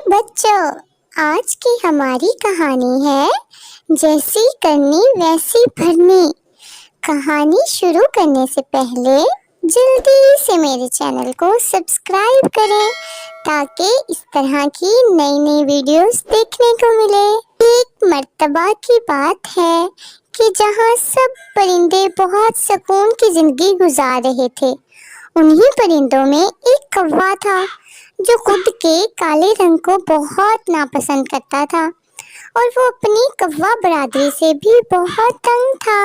بچوں، آج کی ہماری کہانی ہے جیسی کرنی ویسی بھرنی۔ کہانی شروع کرنے سے پہلے جلدی سے میرے چینل کو سبسکرائب کریں تاکہ اس طرح کی نئی نئی ویڈیوز دیکھنے کو ملے۔ ایک مرتبہ کی بات ہے کہ جہاں سب پرندے بہت سکون کی زندگی گزار رہے تھے، انہی پرندوں میں ایک کوا تھا جو خود کے کالے رنگ کو بہت ناپسند کرتا تھا، اور وہ اپنی کوا برادری سے بھی بہت تنگ تھا۔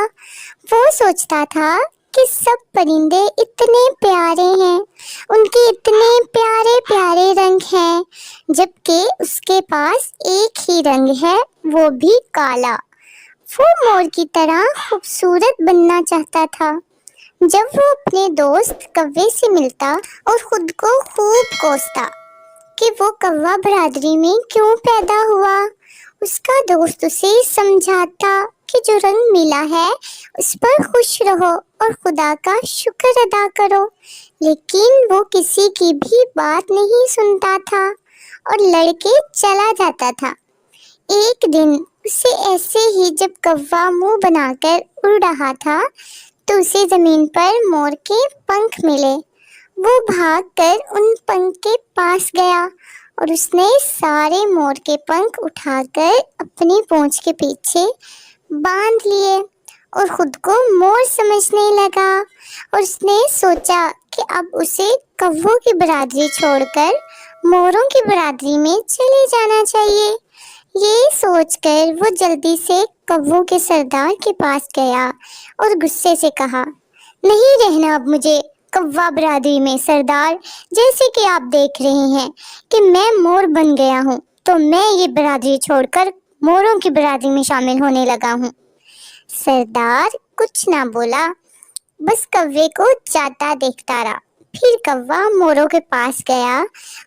وہ سوچتا تھا کہ سب پرندے اتنے پیارے ہیں، ان کے اتنے پیارے پیارے رنگ ہیں، جبکہ اس کے پاس ایک ہی رنگ ہے، وہ بھی کالا۔ وہ مور کی طرح خوبصورت بننا چاہتا تھا۔ جب وہ اپنے دوست کوے سے ملتا اور خود کو خوب کوستا کہ وہ کوا برادری میں کیوں پیدا ہوا، اس کا دوست اسے سمجھاتا کہ جو رنگ ملا ہے اس پر خوش رہو اور خدا کا شکر ادا کرو، لیکن وہ کسی کی بھی بات نہیں سنتا تھا اور لڑ کے چلا جاتا تھا۔ ایک دن اسے ایسے ہی جب کوا منہ بنا کر اڑ رہا تھا تو اسے زمین پر مور کے پنکھ ملے۔ وہ بھاگ کر ان پنکھ کے پاس گیا اور اس نے سارے مور کے پنکھ اٹھا کر اپنی پونچھ کے پیچھے باندھ لیے اور خود کو مور سمجھنے لگا، اور اس نے سوچا کہ اب اسے کووں کی برادری چھوڑ کر موروں کی برادری میں چلے جانا چاہیے۔ یہ سوچ کر وہ جلدی سے کووں کے سردار کے پاس گیا اور غصے سے کہا، نہیں رہنا اب مجھے کوا برادری میں سردار، جیسے کہ آپ دیکھ رہے ہیں کہ میں مور بن گیا ہوں، تو میں یہ برادری چھوڑ کر موروں کی برادری میں شامل ہونے لگا ہوں۔ سردار کچھ نہ بولا، بس کوے کو جاتا دیکھتا رہا۔ پھر کوا موروں کے پاس گیا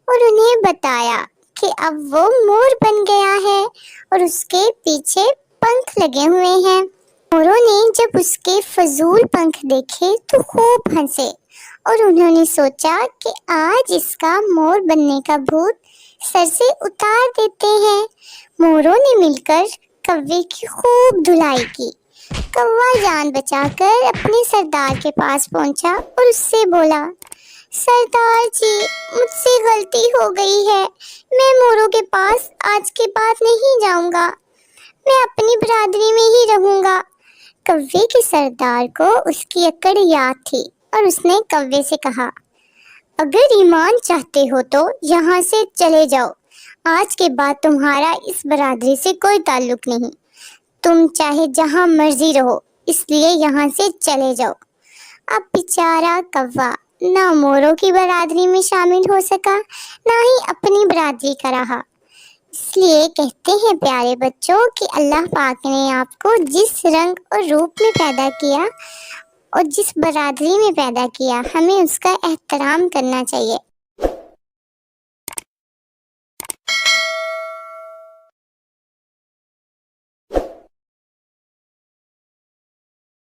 اور انہیں بتایا کہ اب وہ مور بن گیا ہے اور اس کے پیچھے پنکھ لگے ہوئے ہیں۔ موروں نے جب اس کے فضول پنکھ دیکھے تو خوب ہنسے اور انہوں نے سوچا کہ آج اس کا مور بننے کا بھوت سر سے اتار دیتے ہیں۔ موروں نے مل کر کوے کی خوب دھلائی کی۔ کوا جان بچا کر اپنے سردار کے پاس پہنچا اور اس سے بولا، سردار جی، مجھ سے غلطی ہو گئی ہے، میں موروں کے پاس آج کے بعد نہیں جاؤں گا، میں اپنی برادری میں ہی رہوں گا۔ کوے کے سردار کو اس کی اکڑ یاد تھی اور اس نے کوے سے کہا، اگر ایمان چاہتے ہو تو یہاں سے چلے جاؤ، آج کے بعد تمہارا اس برادری سے کوئی تعلق نہیں، تم چاہے جہاں مرضی رہو، اس لیے یہاں سے چلے جاؤ۔ اب بیچارہ کوا نہ موروں کی برادری میں شامل ہو سکا، نہ ہی اپنی برادری کا رہا۔ اس لیے کہتے ہیں پیارے بچوں کہ اللہ پاک نے آپ کو جس رنگ اور روپ میں پیدا کیا اور جس برادری میں پیدا کیا، ہمیں اس کا احترام کرنا چاہیے۔